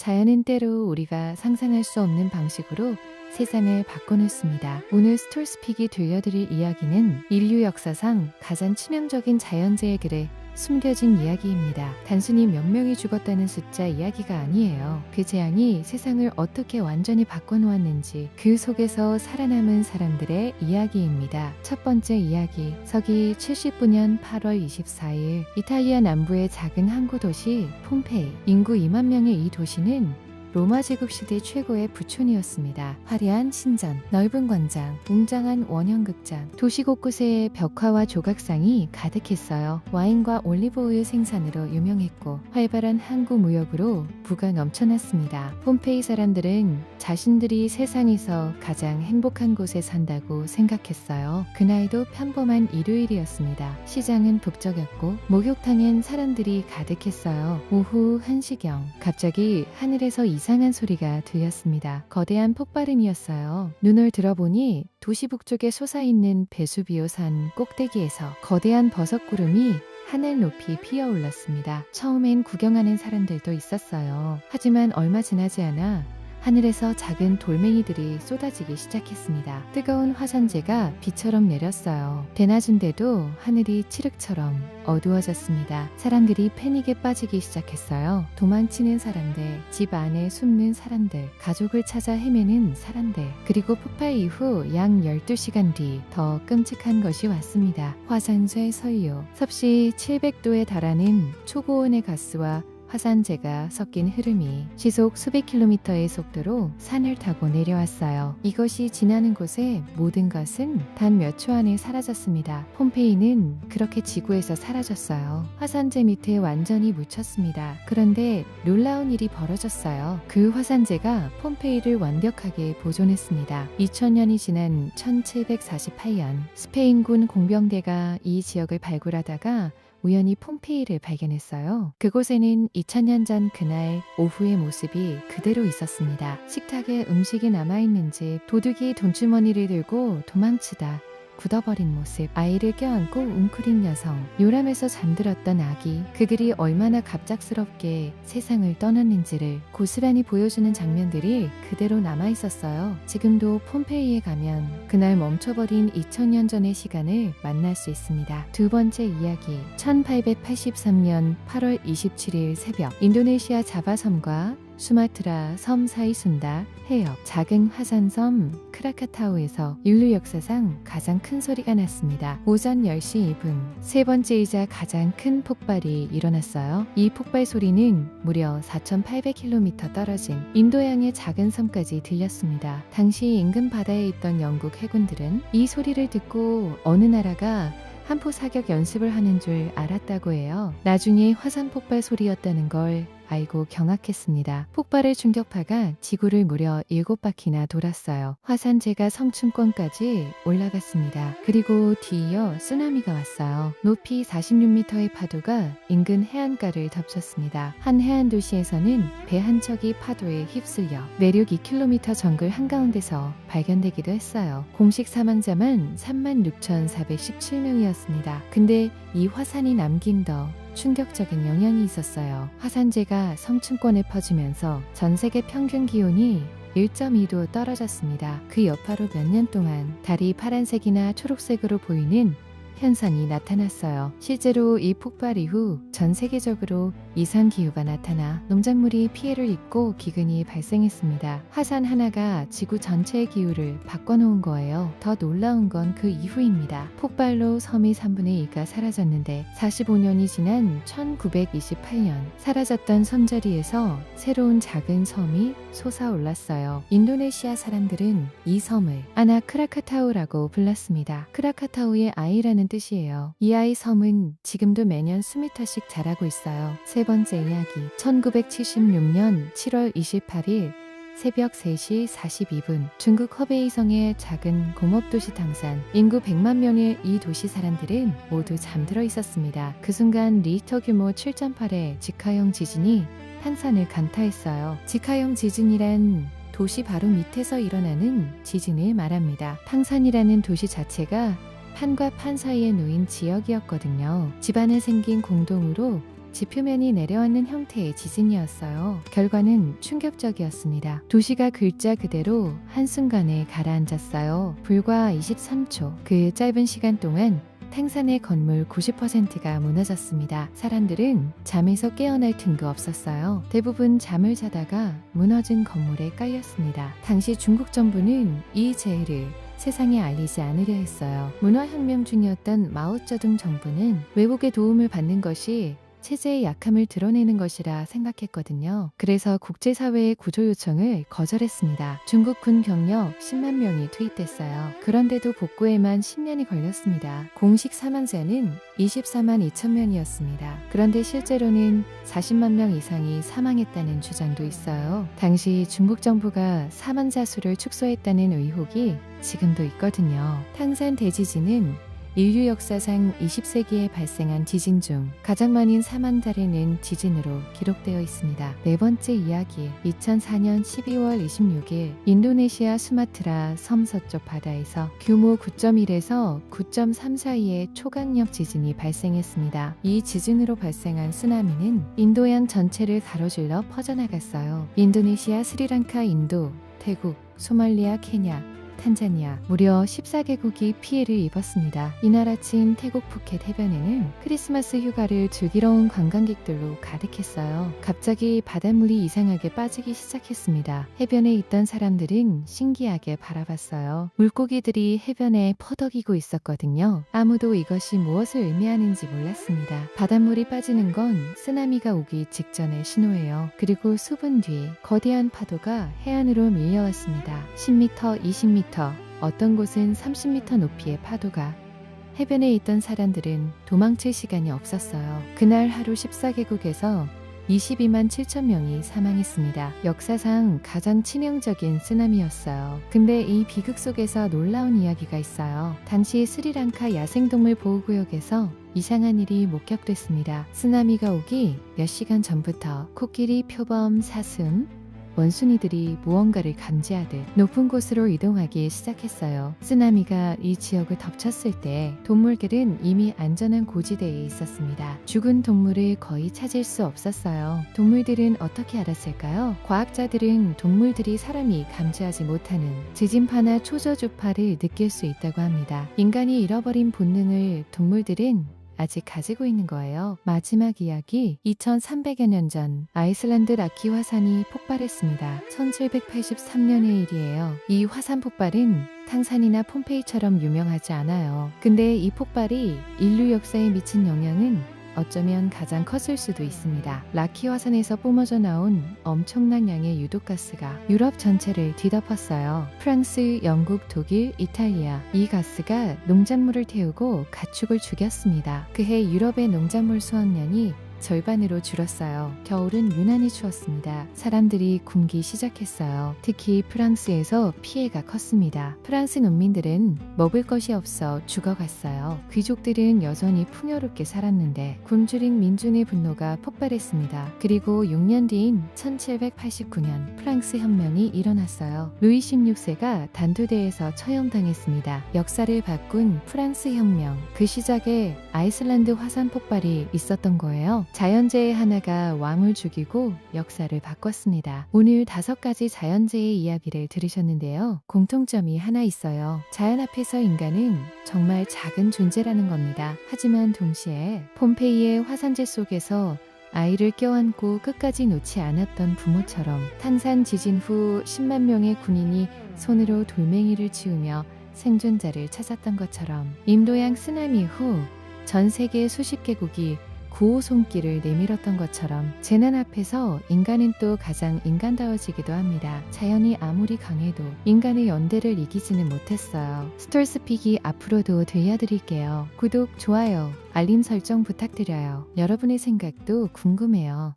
자연은 때로 우리가 상상할 수 없는 방식으로 세상을 바꿔놓습니다. 오늘 스톨스픽이 들려드릴 이야기는 인류 역사상 가장 치명적인 자연재해 글에 숨겨진 이야기입니다. 단순히 몇 명이 죽었다는 숫자 이야기가 아니에요. 그 재앙이 세상을 어떻게 완전히 바꿔놓았는지 그 속에서 살아남은 사람들의 이야기입니다. 첫 번째 이야기, 서기 79년 8월 24일 이탈리아 남부의 작은 항구 도시 폼페이. 인구 2만 명의 이 도시는 로마 제국 시대 최고의 부촌이었습니다. 화려한 신전, 넓은 광장, 웅장한 원형극장, 도시 곳곳에 벽화와 조각상이 가득했어요. 와인과 올리브오일 생산으로 유명했고 활발한 항구 무역으로 부가 넘쳐났습니다. 폼페이 사람들은 자신들이 세상에서 가장 행복한 곳에 산다고 생각했어요. 그날도 평범한 일요일이었습니다. 시장은 북적였고 목욕탕엔 사람들이 가득했어요. 오후 1시경 갑자기 하늘에서 이상한 소리가 들렸습니다. 거대한 폭발음이었어요. 눈을 들어보니 도시 북쪽에 솟아있는 베수비오 산 꼭대기에서 거대한 버섯구름이 하늘 높이 피어올랐습니다. 처음엔 구경하는 사람들도 있었어요. 하지만 얼마 지나지 않아 하늘에서 작은 돌멩이들이 쏟아지기 시작했습니다. 뜨거운 화산재가 비처럼 내렸어요. 대낮인데도 하늘이 칠흑처럼 어두워졌습니다. 사람들이 패닉에 빠지기 시작했어요. 도망치는 사람들, 집 안에 숨는 사람들, 가족을 찾아 헤매는 사람들. 그리고 폭발 이후 약 12시간 뒤 더 끔찍한 것이 왔습니다. 화산재 서유. 섭씨 700도에 달하는 초고온의 가스와 화산재가 섞인 흐름이 시속 수백 킬로미터의 속도로 산을 타고 내려왔어요. 이것이 지나는 곳에 모든 것은 단 몇 초 안에 사라졌습니다. 폼페이는 그렇게 지구에서 사라졌어요. 화산재 밑에 완전히 묻혔습니다. 그런데 놀라운 일이 벌어졌어요. 그 화산재가 폼페이를 완벽하게 보존했습니다. 2000년이 지난 1748년 스페인군 공병대가 이 지역을 발굴하다가 우연히 폼페이를 발견했어요. 그곳에는 2000년 전 그날 오후의 모습이 그대로 있었습니다. 식탁에 음식이 남아있는지 도둑이 돈주머니를 들고 도망치다 굳어버린 모습, 아이를 껴안고 웅크린 여성, 요람에서 잠들었던 아기, 그들이 얼마나 갑작스럽게 세상을 떠났는지를 고스란히 보여주는 장면들이 그대로 남아있었어요. 지금도 폼페이에 가면 그날 멈춰버린 2000년 전의 시간을 만날 수 있습니다. 두 번째 이야기, 1883년 8월 27일 새벽, 인도네시아 자바섬과 수마트라 섬 사이 순다 해역 작은 화산섬 크라카타우에서 인류 역사상 가장 큰 소리가 났습니다. 오전 10시 2분 세 번째이자 가장 큰 폭발이 일어났어요. 이 폭발 소리는 무려 4,800km 떨어진 인도양의 작은 섬까지 들렸습니다. 당시 인근 바다에 있던 영국 해군들은 이 소리를 듣고 어느 나라가 함포 사격 연습을 하는 줄 알았다고 해요. 나중에 화산 폭발 소리였다는 걸 알고 경악했습니다. 폭발의 충격파가 지구를 무려 7바퀴나 돌았어요. 화산재가 성층권까지 올라갔습니다. 그리고 뒤이어 쓰나미가 왔어요. 높이 46m의 파도가 인근 해안가를 덮쳤습니다. 한 해안 도시에서는 배 한 척이 파도에 휩쓸려 내륙 2km 정글 한가운데서 발견되기도 했어요. 공식 사망자만 36,417명이었습니다. 근데 이 화산이 남긴 더 충격적인 영향이 있었어요. 화산재가 성층권에 퍼지면서 전 세계 평균 기온이 1.2도 떨어졌습니다. 그 여파로 몇 년 동안 달이 파란색이나 초록색으로 보이는 현상이 나타났어요. 실제로 이 폭발 이후 전 세계적으로 이상기후가 나타나 농작물이 피해를 입고 기근이 발생했습니다. 화산 하나가 지구 전체의 기후를 바꿔놓은 거예요. 더 놀라운 건 그 이후입니다. 폭발로 섬이 3분의 2가 사라졌는데 45년이 지난 1928년 사라졌던 섬자리에서 새로운 작은 섬이 솟아올랐어요. 인도네시아 사람들은 이 섬을 아나 크라카타우라고 불렀습니다. 크라카타우의 아이라는 뜻이에요. 이 아이 섬은 지금도 매년 수미터씩 자라고 있어요. 세 번째 이야기, 1976년 7월 28일 새벽 3시 42분 중국 허베이성의 작은 공업도시 당산, 인구 100만 명의 이 도시 사람들은 모두 잠들어 있었습니다. 그 순간 리히터 규모 7.8의 직하형 지진이 탄산을 강타했어요. 직하형 지진이란 도시 바로 밑에서 일어나는 지진을 말합니다. 탕산이라는 도시 자체가 판과 판 사이에 놓인 지역이었거든요. 집안에 생긴 공동으로 지표면이 내려앉는 형태의 지진이었어요. 결과는 충격적이었습니다. 도시가 글자 그대로 한순간에 가라앉았어요. 불과 23초. 그 짧은 시간 동안 탕산의 건물 90%가 무너졌습니다. 사람들은 잠에서 깨어날 틈도 없었어요. 대부분 잠을 자다가 무너진 건물에 깔렸습니다. 당시 중국 정부는 이 재해를 세상에 알리지 않으려 했어요. 문화혁명 중이었던 마오쩌둥 정부는 외국의 도움을 받는 것이 체제의 약함을 드러내는 것이라 생각했거든요. 그래서 국제사회의 구조 요청을 거절했습니다. 중국군 병력 10만 명이 투입됐어요. 그런데도 복구에만 10년이 걸렸습니다. 공식 사망자는 24만 2천 명이었습니다. 그런데 실제로는 40만 명 이상이 사망했다는 주장도 있어요. 당시 중국 정부가 사망자 수를 축소했다는 의혹이 지금도 있거든요. 탕산 대지진은 인류 역사상 20세기에 발생한 지진 중 가장 많은 사망자를 지진으로 기록되어 있습니다. 네 번째 이야기, 2004년 12월 26일 인도네시아 수마트라 섬 서쪽 바다에서 규모 9.1에서 9.3 사이의 초강력 지진이 발생했습니다. 이 지진으로 발생한 쓰나미는 인도양 전체를 가로질러 퍼져나갔어요. 인도네시아, 스리랑카, 인도, 태국, 소말리아, 케냐, 탄자니아 무려 14개국이 피해를 입었습니다. 이날 아침 태국 푸켓 해변에는 크리스마스 휴가를 즐기러 온 관광객들로 가득했어요. 갑자기 바닷물이 이상하게 빠지기 시작했습니다. 해변에 있던 사람들은 신기하게 바라봤어요. 물고기들이 해변에 퍼덕이고 있었거든요. 아무도 이것이 무엇을 의미하는지 몰랐습니다. 바닷물이 빠지는 건 쓰나미가 오기 직전의 신호예요. 그리고 수분 뒤 거대한 파도가 해안으로 밀려왔습니다. 10m, 20m, 어떤 곳은 30m 높이의 파도가 해변에 있던 사람들은 도망칠 시간이 없었어요. 그날 하루 14개국에서 22만 7천 명이 사망했습니다. 역사상 가장 치명적인 쓰나미였어요. 근데 이 비극 속에서 놀라운 이야기가 있어요. 당시 스리랑카 야생동물 보호구역에서 이상한 일이 목격됐습니다. 쓰나미가 오기 몇 시간 전부터 코끼리, 표범, 사슴, 원숭이들이 무언가를 감지하듯 높은 곳으로 이동하기 시작했어요. 쓰나미가 이 지역을 덮쳤을 때 동물들은 이미 안전한 고지대에 있었습니다. 죽은 동물을 거의 찾을 수 없었어요. 동물들은 어떻게 알았을까요? 과학자들은 동물들이 사람이 감지하지 못하는 지진파나 초저주파를 느낄 수 있다고 합니다. 인간이 잃어버린 본능을 동물들은 아직 가지고 있는 거예요. 마지막 이야기, 2300여 년 전 아이슬란드 라키 화산이 폭발했습니다. 1783년의 일이에요. 이 화산 폭발은 탕산이나 폼페이처럼 유명하지 않아요. 근데 이 폭발이 인류 역사에 미친 영향은 어쩌면 가장 컸을 수도 있습니다. 라키 화산에서 뿜어져 나온 엄청난 양의 유독가스가 유럽 전체를 뒤덮었어요. 프랑스, 영국, 독일, 이탈리아. 이 가스가 농작물을 태우고 가축을 죽였습니다. 그해 유럽의 농작물 수확량이 절반으로 줄었어요. 겨울은 유난히 추웠습니다. 사람들이 굶기 시작했어요. 특히 프랑스에서 피해가 컸습니다. 프랑스 농민들은 먹을 것이 없어 죽어갔어요. 귀족들은 여전히 풍요롭게 살았는데 굶주린 민중의 분노가 폭발했습니다. 그리고 6년 뒤인 1789년 프랑스 혁명이 일어났어요. 루이 16세가 단두대에서 처형당했습니다. 역사를 바꾼 프랑스 혁명. 그 시작에 아이슬란드 화산 폭발이 있었던 거예요. 자연재해 하나가 왕을 죽이고 역사를 바꿨습니다. 오늘 5가지 자연재해 이야기를 들으셨는데요. 공통점이 하나 있어요. 자연 앞에서 인간은 정말 작은 존재라는 겁니다. 하지만 동시에 폼페이의 화산재 속에서 아이를 껴안고 끝까지 놓지 않았던 부모처럼 탕산 지진 후 10만 명의 군인이 손으로 돌멩이를 치우며 생존자를 찾았던 것처럼 인도양 쓰나미 후 전 세계 수십 개국이 구호 손길을 내밀었던 것처럼 재난 앞에서 인간은 또 가장 인간다워지기도 합니다. 자연이 아무리 강해도 인간의 연대를 이기지는 못했어요. 스톨스픽이 앞으로도 들려드릴게요. 구독, 좋아요, 알림 설정 부탁드려요. 여러분의 생각도 궁금해요.